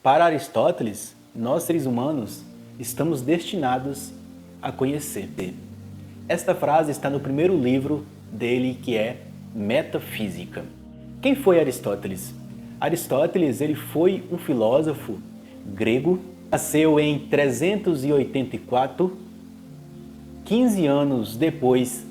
Para Aristóteles, nós seres humanos estamos destinados a conhecer. Esta frase está no primeiro livro dele, que é Metafísica. Quem foi Aristóteles? Aristóteles ele foi um filósofo grego, nasceu em 384, 15 anos depois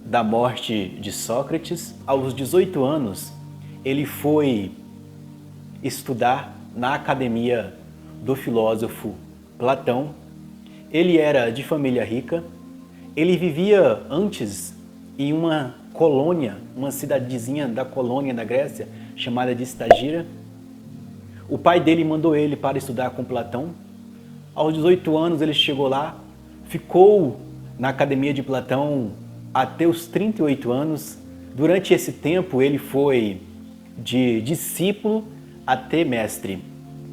da morte de Sócrates. Aos 18 anos, ele foi estudar na academia do filósofo Platão. Ele era de família rica, ele vivia antes em uma colônia, uma cidadezinha da colônia da Grécia, chamada de Estagira. O pai dele mandou ele para estudar com Platão. Aos 18 anos ele chegou lá, ficou na academia de Platão até os 38 anos. Durante esse tempo ele foi de discípulo até mestre.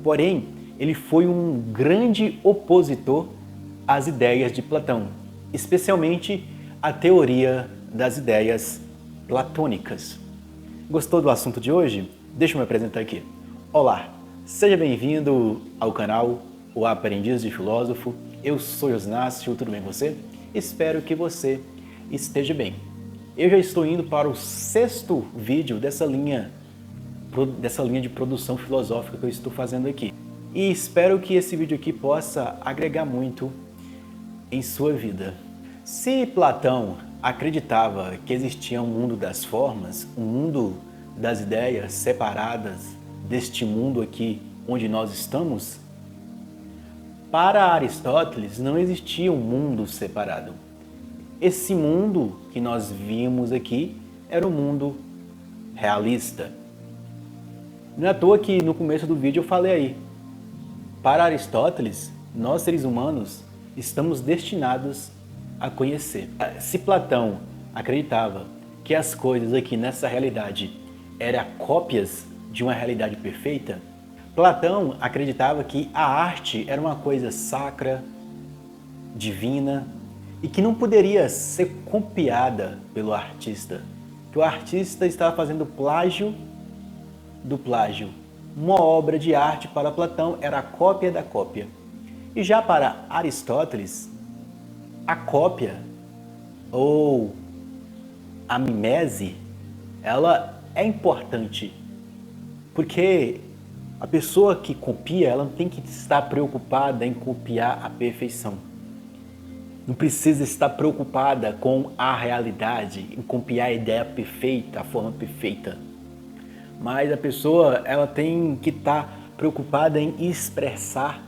Porém, ele foi um grande opositor às ideias de Platão, especialmente a teoria das ideias platônicas. Gostou do assunto de hoje? Deixa eu me apresentar aqui. Olá, seja bem-vindo ao canal O Aprendiz de Filósofo. Eu sou Josinácio, tudo bem com você? Espero que você esteja bem. Eu já estou indo para o 6º vídeo dessa linha de produção filosófica que eu estou fazendo aqui. E espero que esse vídeo aqui possa agregar muito em sua vida. Se Platão acreditava que existia um mundo das formas, um mundo das ideias separadas deste mundo aqui onde nós estamos, para Aristóteles não existia um mundo separado. Esse mundo que nós vimos aqui era um mundo realista. Não é à toa que no começo do vídeo eu falei aí, para Aristóteles, nós seres humanos estamos destinados a conhecer. Se Platão acreditava que as coisas aqui nessa realidade eram cópias de uma realidade perfeita, Platão acreditava que a arte era uma coisa sacra, divina e que não poderia ser copiada pelo artista, que o artista estava fazendo plágio do plágio. Uma obra de arte para Platão era a cópia da cópia. E já para Aristóteles, a cópia ou a mimese, ela é importante, porque a pessoa que copia, ela não tem que estar preocupada em copiar a perfeição. Não precisa estar preocupada com a realidade, em copiar a ideia perfeita, a forma perfeita. Mas a pessoa, ela tem que estar preocupada em expressar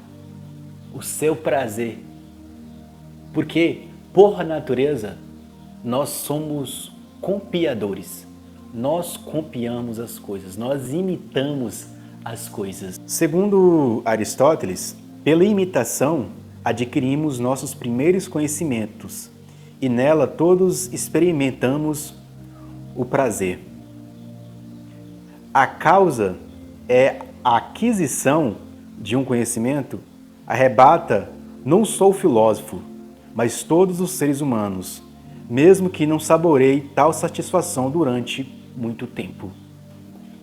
o seu prazer. Porque, por natureza, nós somos copiadores. Nós copiamos as coisas, nós imitamos as coisas. Segundo Aristóteles, pela imitação adquirimos nossos primeiros conhecimentos e nela todos experimentamos o prazer. A causa é a aquisição de um conhecimento, arrebata não só o filósofo, mas todos os seres humanos, mesmo que não saboreie tal satisfação durante muito tempo.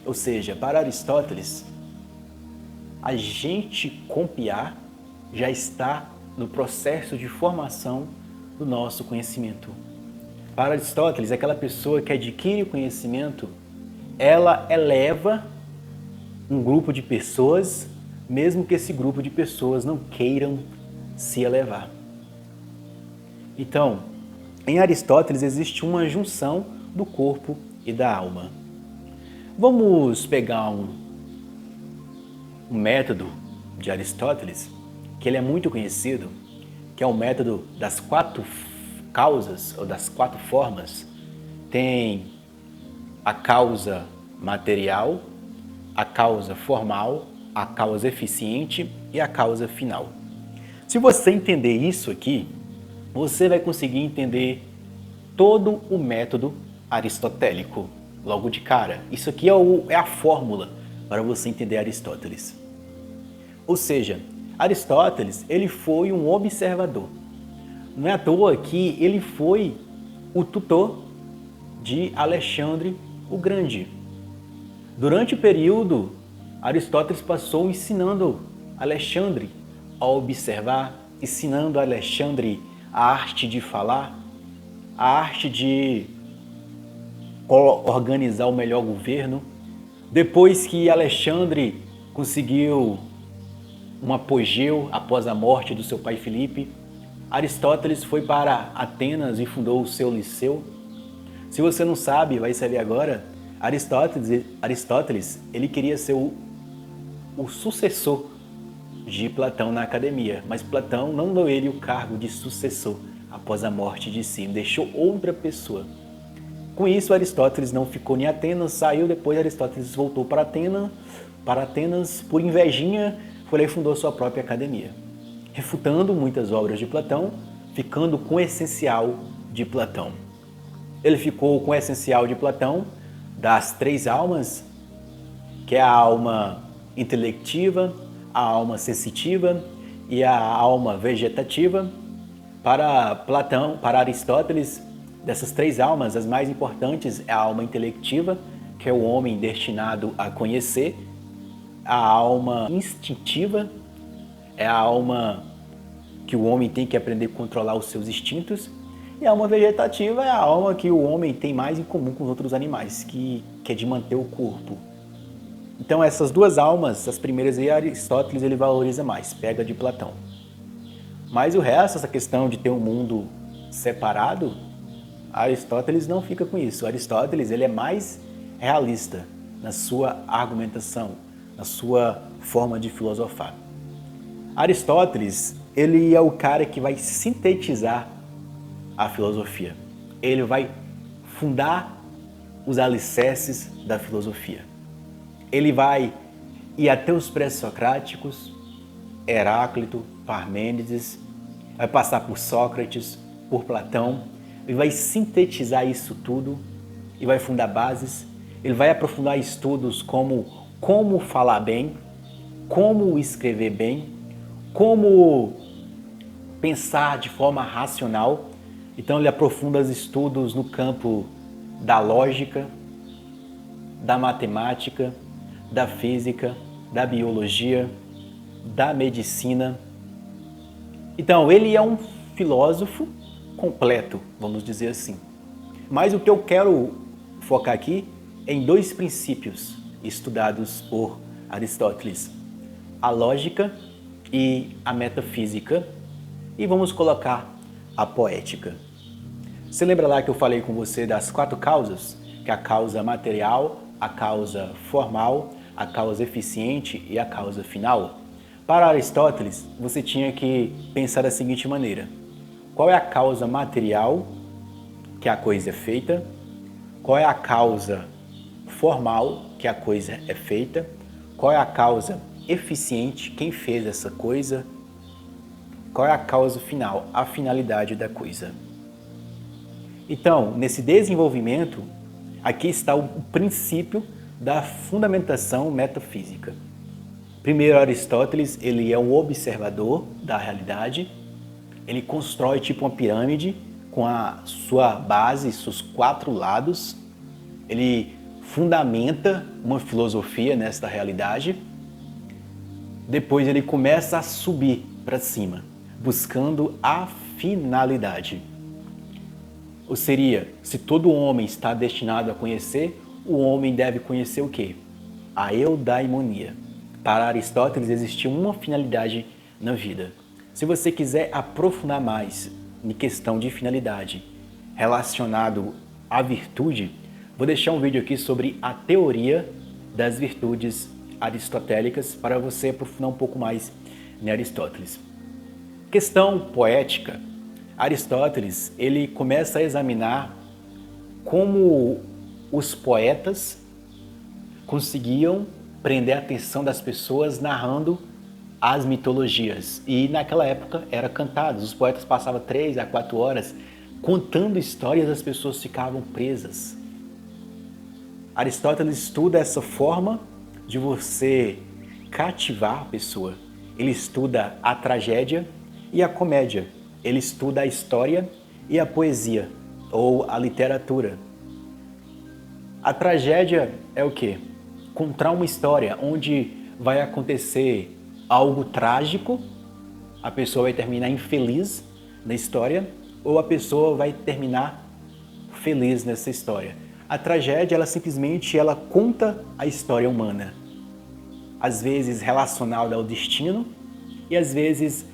Ou seja, para Aristóteles, a gente copiar já está no processo de formação do nosso conhecimento. Para Aristóteles, aquela pessoa que adquire o conhecimento, ela eleva um grupo de pessoas, mesmo que esse grupo de pessoas não queiram se elevar. Então, em Aristóteles existe uma junção do corpo e da alma. Vamos pegar um método de Aristóteles, que ele é muito conhecido, que é o método das 4 causas, ou das 4 formas. Tem a causa material, a causa formal, a causa eficiente e a causa final. Se você entender isso aqui, você vai conseguir entender todo o método aristotélico logo de cara. Isso aqui é a fórmula para você entender Aristóteles. Ou seja, Aristóteles ele foi um observador. Não é à toa que ele foi o tutor de Alexandre o Grande. Durante o período Aristóteles passou ensinando Alexandre a observar, ensinando Alexandre a arte de falar, a arte de organizar o melhor governo. Depois que Alexandre conseguiu um apogeu após a morte do seu pai Filipe, Aristóteles foi para Atenas e fundou o seu liceu. Se você não sabe, vai saber agora. Aristóteles ele queria ser o sucessor de Platão na academia, mas Platão não deu ele o cargo de sucessor após a morte de si, deixou outra pessoa. Com isso, Aristóteles não ficou em Atenas, saiu, depois Aristóteles voltou para Atenas, por invejinha, foi lá e fundou sua própria academia, refutando muitas obras de Platão, ficando com o essencial de Platão. Ele ficou com o essencial de Platão, das três almas, que é a alma intelectiva, a alma sensitiva e a alma vegetativa. Para Platão, para Aristóteles, dessas três almas, as mais importantes é a alma intelectiva, que é o homem destinado a conhecer, a alma instintiva, é a alma que o homem tem que aprender a controlar os seus instintos, e a alma vegetativa é a alma que o homem tem mais em comum com os outros animais, que é de manter o corpo. Então essas duas almas, as primeiras aí, Aristóteles ele valoriza mais, pega de Platão. Mas o resto, essa questão de ter um mundo separado, Aristóteles não fica com isso. Aristóteles ele é mais realista na sua argumentação, na sua forma de filosofar. Aristóteles ele é o cara que vai sintetizar a filosofia. Ele vai fundar os alicerces da filosofia. Ele vai ir até os pré-socráticos, Heráclito, Parmênides, vai passar por Sócrates, por Platão, ele vai sintetizar isso tudo e vai fundar bases. Ele vai aprofundar estudos como falar bem, como escrever bem, como pensar de forma racional. Então ele aprofunda os estudos no campo da lógica, da matemática, da física, da biologia, da medicina. Então ele é um filósofo completo, vamos dizer assim. Mas o que eu quero focar aqui é em dois princípios estudados por Aristóteles: a lógica e a metafísica, e vamos colocar a poética. Você lembra lá que eu falei com você das 4 causas? Que é a causa material, a causa formal, a causa eficiente e a causa final? Para Aristóteles, você tinha que pensar da seguinte maneira: qual é a causa material, que a coisa é feita? Qual é a causa formal, que a coisa é feita? Qual é a causa eficiente, quem fez essa coisa? Qual é a causa final, a finalidade da coisa? Então, nesse desenvolvimento, aqui está o princípio da fundamentação metafísica. Primeiro, Aristóteles, ele é um observador da realidade. Ele constrói tipo uma pirâmide com a sua base, seus 4 lados. Ele fundamenta uma filosofia nesta realidade. Depois ele começa a subir para cima, buscando a finalidade. Ou seria, se todo homem está destinado a conhecer, o homem deve conhecer o quê? A eudaimonia. Para Aristóteles existia uma finalidade na vida. Se você quiser aprofundar mais em questão de finalidade relacionado à virtude, vou deixar um vídeo aqui sobre a teoria das virtudes aristotélicas para você aprofundar um pouco mais em Aristóteles. Questão poética. Aristóteles ele começa a examinar como os poetas conseguiam prender a atenção das pessoas narrando as mitologias. E naquela época era cantado. Os poetas passavam 3 a 4 horas contando histórias, as pessoas ficavam presas. Aristóteles estuda essa forma de você cativar a pessoa. Ele estuda a tragédia e a comédia. Ele estuda a história e a poesia, ou a literatura. A tragédia é o quê? contar uma história onde vai acontecer algo trágico, a pessoa vai terminar infeliz na história, ou a pessoa vai terminar feliz nessa história. A tragédia, ela conta a história humana, às vezes relacionada ao destino e às vezes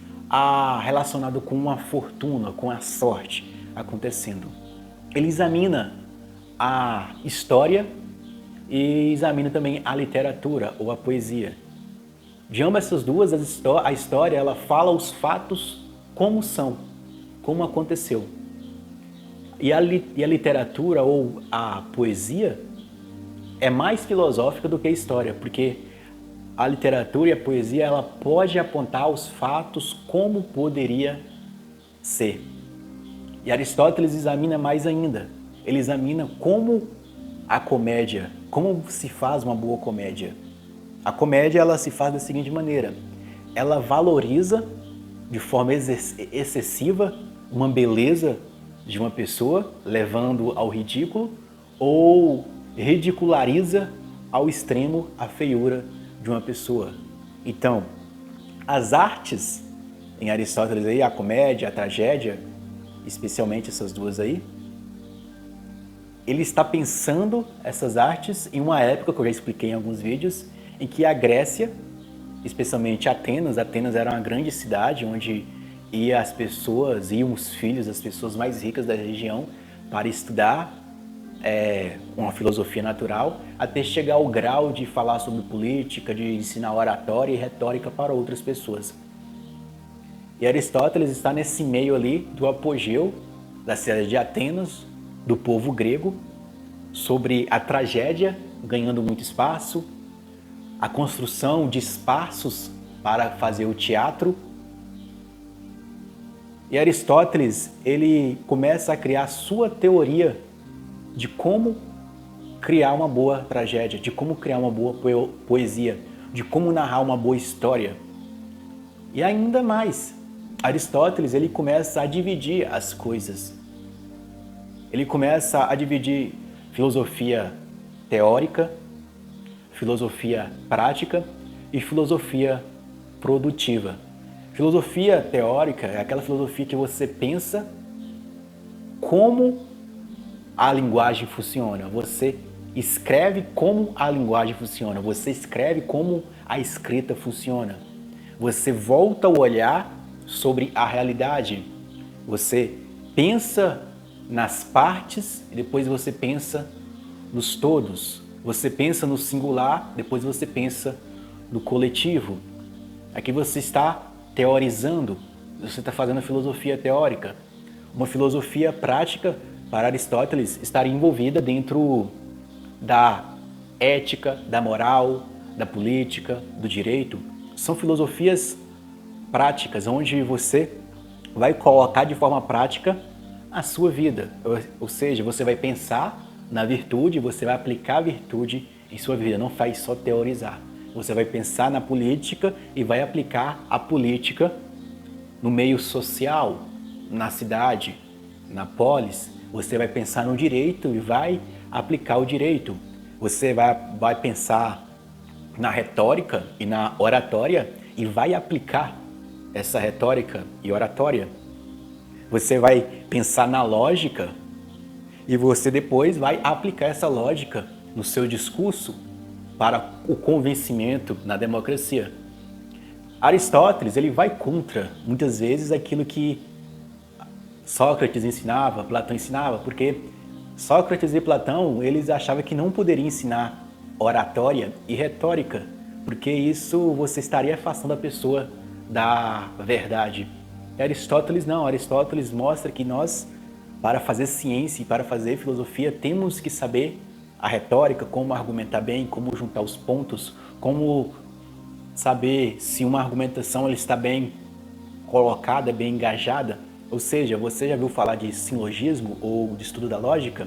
relacionado com uma fortuna, com a sorte acontecendo. Ele examina a história e examina também a literatura ou a poesia. De ambas essas duas, a história ela fala os fatos como são, como aconteceu. E a literatura ou a poesia é mais filosófica do que a história, porque a literatura e a poesia ela pode apontar os fatos como poderia ser. E Aristóteles examina mais ainda. Ele examina como a comédia, como se faz uma boa comédia. A comédia ela se faz da seguinte maneira: ela valoriza de forma excessiva uma beleza de uma pessoa, levando ao ridículo, ou ridiculariza ao extremo a feiura de uma pessoa. Então, as artes em Aristóteles aí, a comédia, a tragédia, especialmente essas duas aí, ele está pensando essas artes em uma época que eu já expliquei em alguns vídeos, em que a Grécia, especialmente Atenas era uma grande cidade onde iam os filhos das pessoas mais ricas da região para estudar uma filosofia natural, até chegar ao grau de falar sobre política, de ensinar oratória e retórica para outras pessoas. E Aristóteles está nesse meio ali do apogeu da cidade de Atenas, do povo grego, sobre a tragédia ganhando muito espaço, a construção de espaços para fazer o teatro. E Aristóteles, ele começa a criar sua teoria de como criar uma boa tragédia, de como criar uma boa poesia, de como narrar uma boa história. E ainda mais, Aristóteles, ele começa a dividir as coisas. Ele começa a dividir filosofia teórica, filosofia prática e filosofia produtiva. Filosofia teórica é aquela filosofia que você pensa como a linguagem funciona. Você escreve como a linguagem funciona. Você escreve como a escrita funciona. Você volta o olhar sobre a realidade. Você pensa nas partes e depois você pensa nos todos. Você pensa no singular, depois você pensa no coletivo. Aqui você está teorizando, você está fazendo filosofia teórica. Uma filosofia prática, para Aristóteles, estaria envolvida dentro da ética, da moral, da política, do direito. São filosofias práticas, onde você vai colocar de forma prática a sua vida. Ou seja, você vai pensar na virtude, você vai aplicar a virtude em sua vida, não faz só teorizar. Você vai pensar na política e vai aplicar a política no meio social, na cidade, na polis. Você vai pensar no direito e vai aplicar o direito. Você vai pensar na retórica e na oratória e vai aplicar essa retórica e oratória. Você vai pensar na lógica e você depois vai aplicar essa lógica no seu discurso para o convencimento na democracia. Aristóteles, ele vai contra, muitas vezes, aquilo que Sócrates ensinava, Platão ensinava, porque Sócrates e Platão, eles achavam que não poderiam ensinar oratória e retórica, porque isso você estaria afastando a pessoa da verdade. E Aristóteles não, Aristóteles mostra que nós, para fazer ciência e para fazer filosofia, temos que saber a retórica, como argumentar bem, como juntar os pontos, como saber se uma argumentação ela está bem colocada, bem engajada. Ou seja, você já viu falar de silogismo ou de estudo da lógica?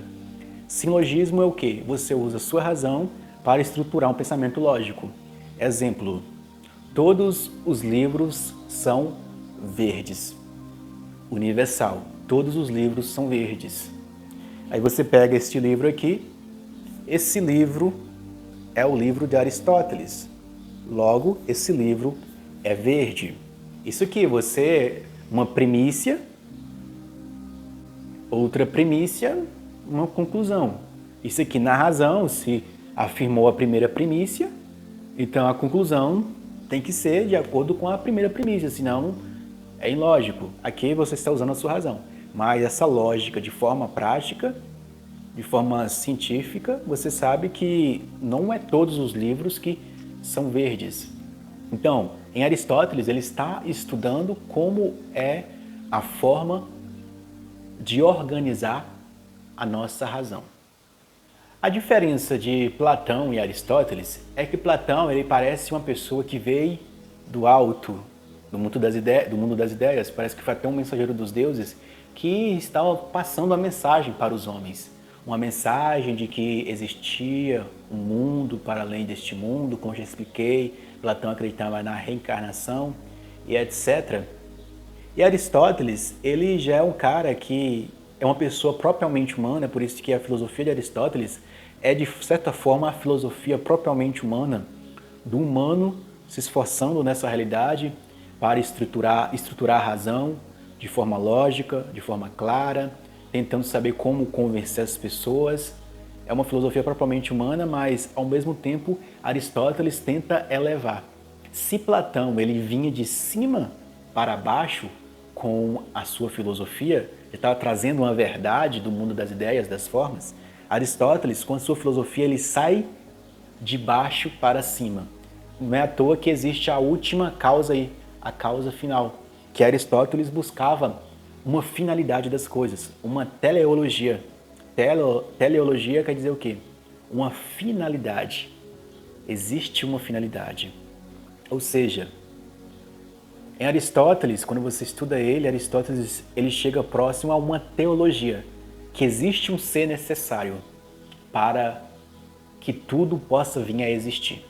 Silogismo é o quê? Você usa a sua razão para estruturar um pensamento lógico. Exemplo, todos os livros são verdes. Universal, todos os livros são verdes. Aí você pega este livro aqui, esse livro é o livro de Aristóteles. Logo, esse livro é verde. Isso aqui, uma primícia, outra primícia, uma conclusão. Isso aqui, na razão, se afirmou a primeira primícia, então a conclusão tem que ser de acordo com a primeira primícia, senão é ilógico. Aqui você está usando a sua razão. Mas essa lógica de forma prática, de forma científica, você sabe que não é todos os livros que são verdes. Então, em Aristóteles, ele está estudando como é a forma de organizar a nossa razão. A diferença de Platão e Aristóteles é que Platão ele parece uma pessoa que veio do alto, do mundo das ideias, parece que foi até um mensageiro dos deuses que estava passando a mensagem para os homens. Uma mensagem de que existia um mundo para além deste mundo, como já expliquei, Platão acreditava na reencarnação e etc. E Aristóteles, ele já é um cara que é uma pessoa propriamente humana, por isso que a filosofia de Aristóteles é, de certa forma, a filosofia propriamente humana, do humano se esforçando nessa realidade para estruturar a razão de forma lógica, de forma clara, tentando saber como convencer as pessoas. É uma filosofia propriamente humana, mas, ao mesmo tempo, Aristóteles tenta elevar. Se Platão ele vinha de cima para baixo com a sua filosofia, ele estava trazendo uma verdade do mundo das ideias, das formas, Aristóteles, com a sua filosofia, ele sai de baixo para cima. Não é à toa que existe a última causa aí, a causa final, que Aristóteles buscava uma finalidade das coisas, uma teleologia. Teleologia quer dizer o quê? Uma finalidade. Existe uma finalidade. Ou seja, em Aristóteles, quando você estuda ele, Aristóteles ele chega próximo a uma teologia, que existe um ser necessário para que tudo possa vir a existir.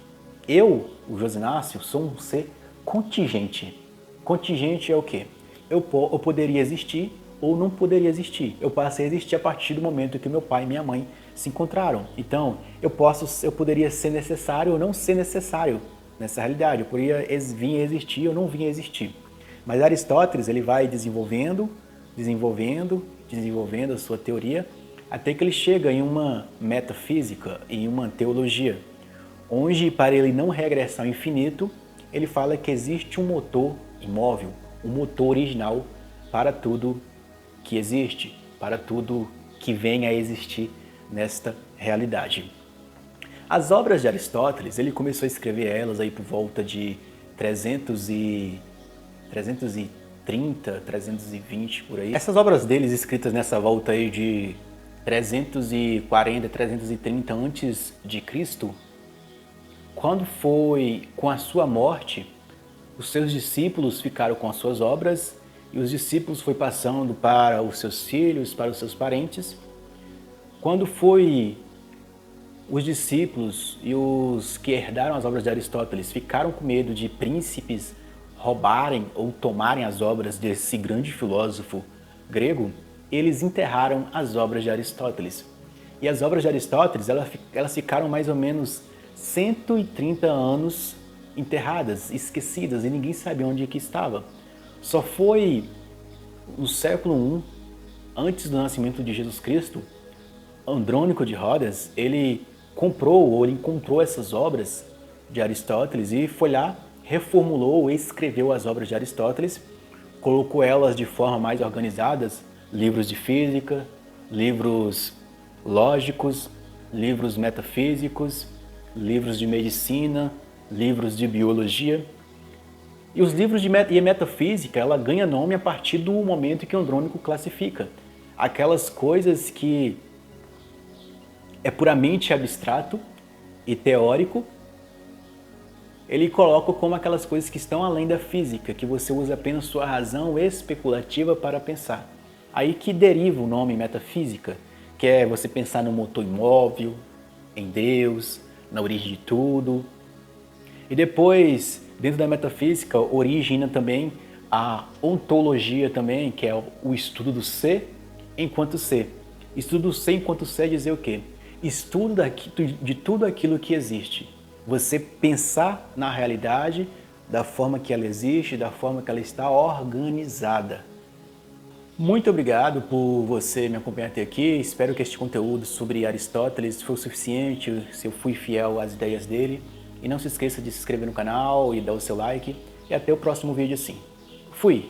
Eu, o Josinácio, sou um ser contingente. Contingente é o quê? Eu poderia existir ou não poderia existir. Eu passei a existir a partir do momento que meu pai e minha mãe se encontraram. Então, eu poderia ser necessário ou não ser necessário nessa realidade. Eu poderia vir a existir ou não vir a existir. Mas Aristóteles ele vai desenvolvendo a sua teoria, até que ele chega em uma metafísica, em uma teologia, onde para ele não regressar ao infinito, ele fala que existe um motor imóvel, um motor original para tudo que existe, para tudo que vem a existir nesta realidade. As obras de Aristóteles, ele começou a escrever elas aí por volta de 330, 320 por aí. Essas obras deles escritas nessa volta aí de 340, 330 antes de Cristo, quando foi com a sua morte, os seus discípulos ficaram com as suas obras e os discípulos foi passando para os seus filhos, para os seus parentes. Quando foi os discípulos e os que herdaram as obras de Aristóteles ficaram com medo de príncipes roubarem ou tomarem as obras desse grande filósofo grego, eles enterraram as obras de Aristóteles. E as obras de Aristóteles, elas ficaram mais ou menos 130 anos enterradas, esquecidas, e ninguém sabia onde que estava. Só foi no século I, antes do nascimento de Jesus Cristo, Andrônico de Rodas, ele encontrou essas obras de Aristóteles e foi lá, reformulou e escreveu as obras de Aristóteles, colocou elas de forma mais organizadas, livros de física, livros lógicos, livros metafísicos, livros de medicina, livros de biologia. E os livros de metafísica, ela ganha nome a partir do momento que Andrônico classifica. Aquelas coisas que é puramente abstrato e teórico, ele coloca como aquelas coisas que estão além da física, que você usa apenas sua razão especulativa para pensar. Aí que deriva o nome metafísica, que é você pensar no motor imóvel, em Deus, na origem de tudo. E depois, dentro da metafísica, origina também a ontologia também, que é o estudo do ser enquanto ser. Estudo do ser enquanto ser é dizer o quê? Estudo de tudo aquilo que existe. Você pensar na realidade da forma que ela existe, da forma que ela está organizada. Muito obrigado por você me acompanhar até aqui. Espero que este conteúdo sobre Aristóteles foi o suficiente, se eu fui fiel às ideias dele. E não se esqueça de se inscrever no canal e dar o seu like. E até o próximo vídeo assim. Fui!